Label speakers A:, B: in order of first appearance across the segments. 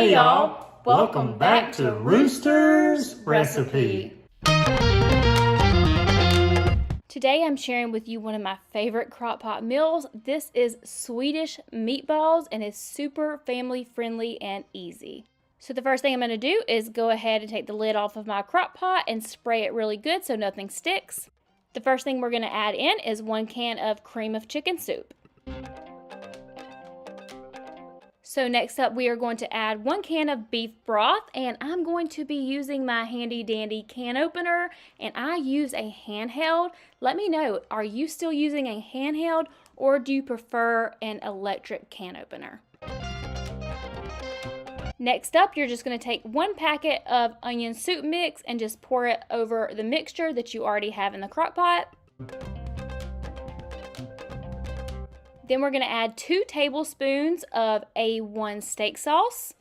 A: Hey y'all, welcome back to Rooster's Recipe.
B: Today I'm sharing with you one of my favorite crock pot meals. This is Swedish meatballs and it's super family friendly and easy. So the first thing I'm going to do is go ahead and take the lid off of my crock pot and spray it really good so nothing sticks. The first thing we're going to add in is 1 can of cream of chicken soup. So next up we are going to add 1 can of beef broth, and I'm going to be using my handy dandy can opener, and I use a handheld. Let me know, are you still using a handheld or do you prefer an electric can opener? Next up, you're just going to take 1 packet of onion soup mix and just pour it over the mixture that you already have in the crock pot. Then we're going to add 2 tablespoons of A1 steak sauce.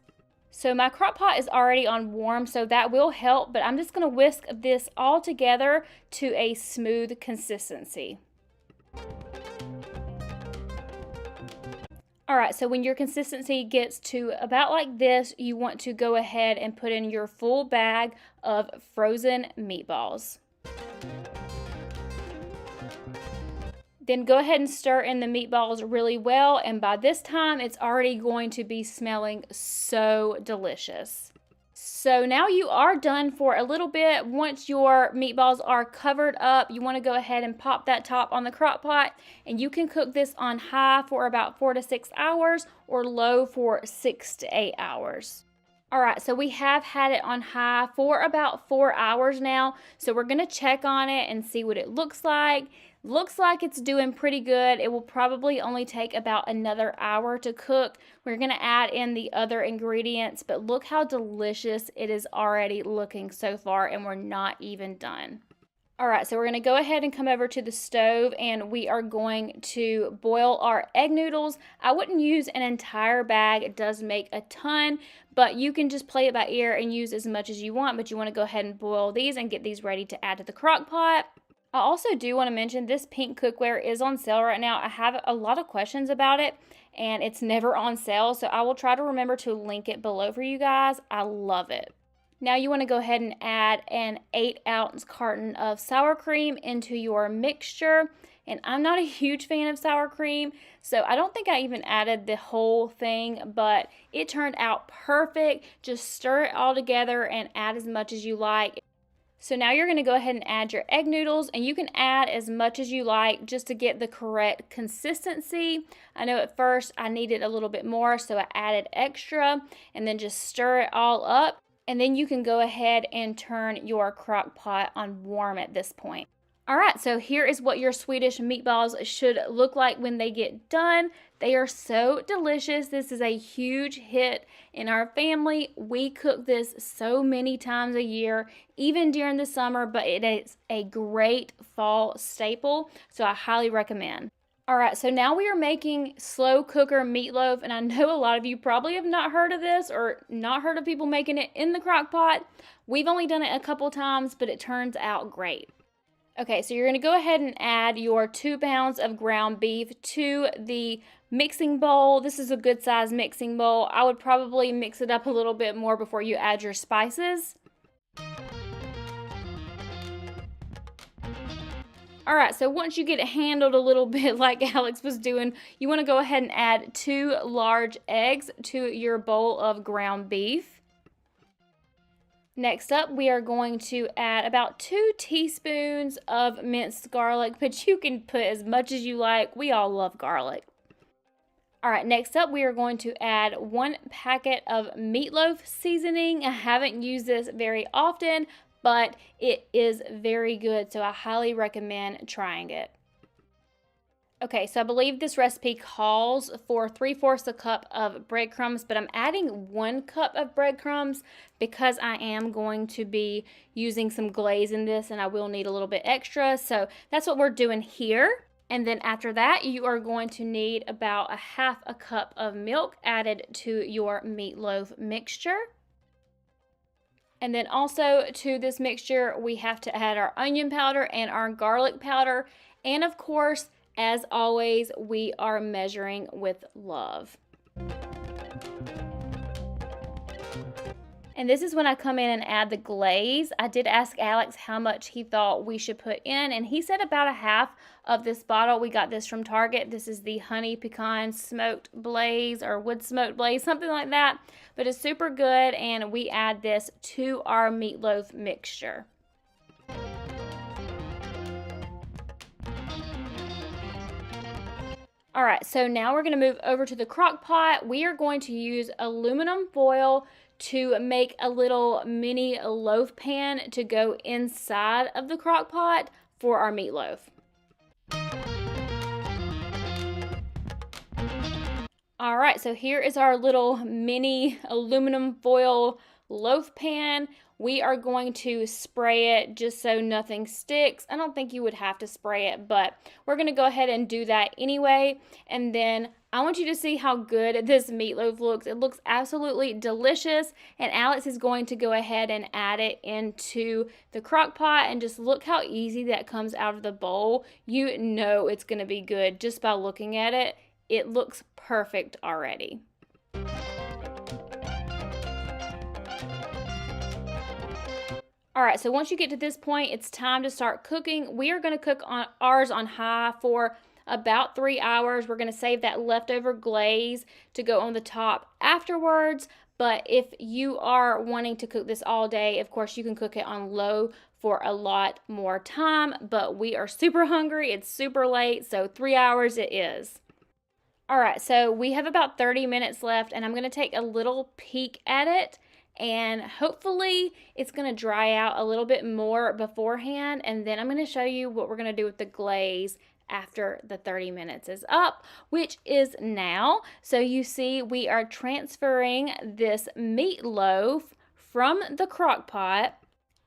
B: So my crock pot is already on warm, so that will help, but I'm just going to whisk this all together to a smooth consistency. Alright, so when your consistency gets to about like this, you want to go ahead and put in your full bag of frozen meatballs. Then go ahead and stir in the meatballs really well, and by this time it's already going to be smelling so delicious. So now you are done for a little bit. Once your meatballs are covered up, you want to go ahead and pop that top on the crock pot, and you can cook this on high for about 4 to 6 hours or low for 6 to 8 hours. Alright, so we have had it on high for about 4 hours now, so we're going to check on it and see what it looks like. Looks like it's doing pretty good. It will probably only take about another hour to cook. We're going to add in the other ingredients, but look how delicious it is already looking so far, and we're not even done. Alright, so we're going to go ahead and come over to the stove, and we are going to boil our egg noodles. I wouldn't use an entire bag. It does make a ton, but you can just play it by ear and use as much as you want, but you want to go ahead and boil these and get these ready to add to the crock pot. I also do want to mention this pink cookware is on sale right now. I have a lot of questions about it, and it's never on sale, so I will try to remember to link it below for you guys. I love it. Now you want to go ahead and add an 8-ounce carton of sour cream into your mixture, and I'm not a huge fan of sour cream, so I don't think I even added the whole thing, but it turned out perfect. Just stir it all together and add as much as you like. So now you're going to go ahead and add your egg noodles, and you can add as much as you like just to get the correct consistency. I know at first I needed a little bit more, so I added extra, and then just stir it all up. And then you can go ahead and turn your crock pot on warm at this point. Alright, so here is what your Swedish meatballs should look like when they get done. They are so delicious. This is a huge hit in our family. We cook this so many times a year, even during the summer, but it is a great fall staple, so I highly recommend. Alright, so now we are making slow cooker meatloaf, and I know a lot of you probably have not heard of this or not heard of people making it in the crock pot. We've only done it a couple times, but it turns out great. Okay, so you're going to go ahead and add your 2 pounds of ground beef to the mixing bowl. This is a good size mixing bowl. I would probably mix it up a little bit more before you add your spices. Alright, so once you get it handled a little bit like Alex was doing, you want to go ahead and add 2 large eggs to your bowl of ground beef. Next up, we are going to add about 2 teaspoons of minced garlic, but you can put as much as you like. We all love garlic. Alright, next up, we are going to add 1 packet of meatloaf seasoning. I haven't used this very often, but it is very good, so I highly recommend trying it. Okay, so I believe this recipe calls for 3/4 a cup of breadcrumbs, but I'm adding 1 cup of breadcrumbs because I am going to be using some glaze in this, and I will need a little bit extra, so that's what we're doing here. And then after that, you are going to need about 1/2 cup of milk added to your meatloaf mixture. And then also to this mixture, we have to add our onion powder and our garlic powder, and of course, as always, we are measuring with love. And this is when I come in and add the glaze. I did ask Alex how much he thought we should put in, and he said about a half of this bottle. We got this from Target. This is the honey pecan smoked blaze or wood smoked blaze, something like that. But it's super good, and we add this to our meatloaf mixture. All right, so now we're going to move over to the crock pot. We are going to use aluminum foil to make a little mini loaf pan to go inside of the crock pot for our meatloaf. All right, so here is our little mini aluminum foil loaf pan. We are going to spray it just so nothing sticks. I don't think you would have to spray it, but we're going to go ahead and do that anyway. And then I want you to see how good this meatloaf looks. It looks absolutely delicious. And Alex is going to go ahead and add it into the crock pot. And just look how easy that comes out of the bowl. You know it's going to be good just by looking at it. It looks perfect already. All right, so once you get to this point, it's time to start cooking. We are going to cook ours on high for about 3 hours. We're going to save that leftover glaze to go on the top afterwards. But if you are wanting to cook this all day, of course, you can cook it on low for a lot more time. But we are super hungry. It's super late, so 3 hours it is. All right, so we have about 30 minutes left, and I'm going to take a little peek at it. And hopefully it's going to dry out a little bit more beforehand. And then I'm going to show you what we're going to do with the glaze after the 30 minutes is up, which is now. So you see we are transferring this meatloaf from the crock pot,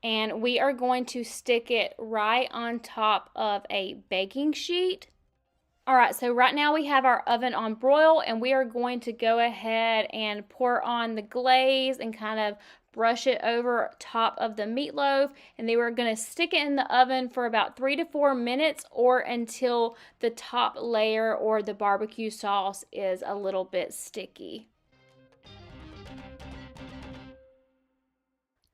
B: and we are going to stick it right on top of a baking sheet. All right, so right now we have our oven on broil, and we are going to go ahead and pour on the glaze and kind of brush it over top of the meatloaf. And then we're going to stick it in the oven for about 3 to 4 minutes or until the top layer or the barbecue sauce is a little bit sticky.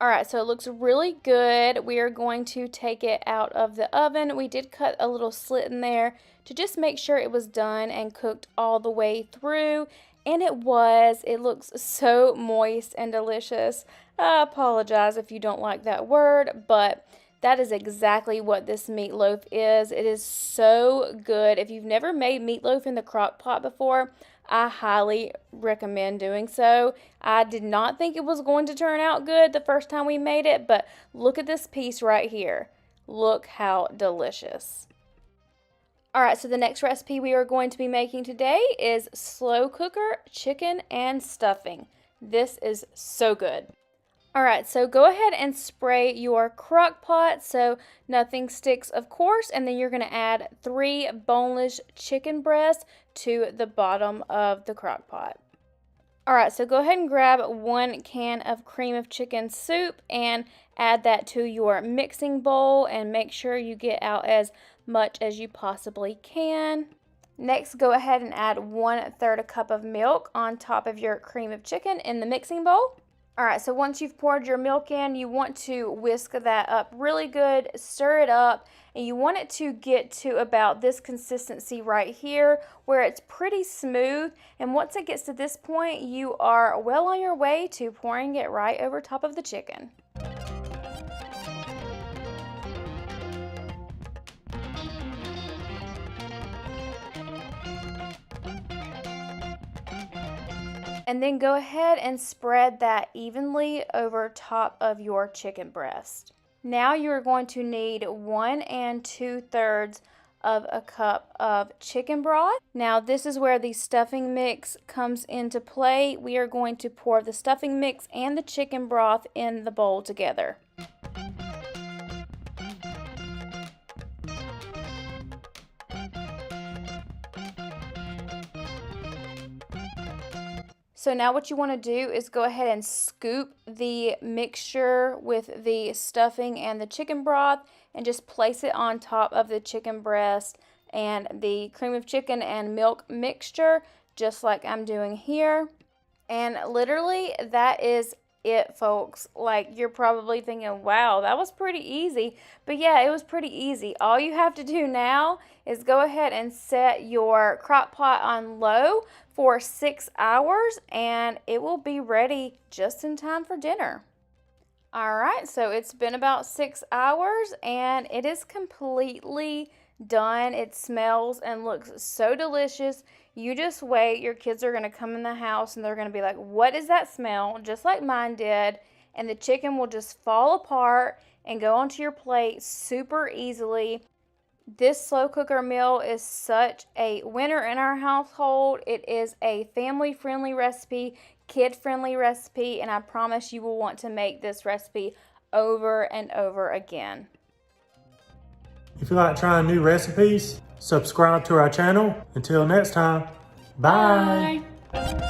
B: All right, so it looks really good. We are going to take it out of the oven. We did cut a little slit in there to just make sure it was done and cooked all the way through. And it was. It looks so moist and delicious. I apologize if you don't like that word, but that is exactly what this meatloaf is. It is so good. If you've never made meatloaf in the crock pot before, I highly recommend doing so. I did not think it was going to turn out good the first time we made it, but look at this piece right here. Look how delicious. All right, so the next recipe we are going to be making today is slow cooker chicken and stuffing. This is so good. All right, so go ahead and spray your crock pot so nothing sticks, of course, and then you're going to add 3 boneless chicken breasts to the bottom of the crock pot. All right, so go ahead and grab 1 can of cream of chicken soup and add that to your mixing bowl, and make sure you get out as much as you possibly can. Next, go ahead and add 1/3 cup of milk on top of your cream of chicken in the mixing bowl. All right, so once you've poured your milk in, you want to whisk that up really good, stir it up, and you want it to get to about this consistency right here where it's pretty smooth. And once it gets to this point, you are well on your way to pouring it right over top of the chicken. And then go ahead and spread that evenly over top of your chicken breast. Now you're going to need 1 2/3 of a cup of chicken broth. Now this is where the stuffing mix comes into play. We are going to pour the stuffing mix and the chicken broth in the bowl together. So now what you want to do is go ahead and scoop the mixture with the stuffing and the chicken broth and just place it on top of the chicken breast and the cream of chicken and milk mixture, just like I'm doing here. And literally that is it, folks. Like, you're probably thinking, wow, that was pretty easy. But yeah, it was pretty easy. All you have to do now is go ahead and set your crock pot on low for 6 hours, and it will be ready just in time for dinner. All right, so it's been about 6 hours, and it is completely done. It smells and looks so delicious. You just wait. Your kids are going to come in the house and they're going to be like, what is that smell? Just like mine did. And the chicken will just fall apart and go onto your plate super easily. This slow cooker meal is such a winner in our household. It is a family-friendly recipe, kid-friendly recipe, and I promise you will want to make this recipe over and over again.
A: If you like trying new recipes, subscribe to our channel. Until next time, bye.
B: Bye.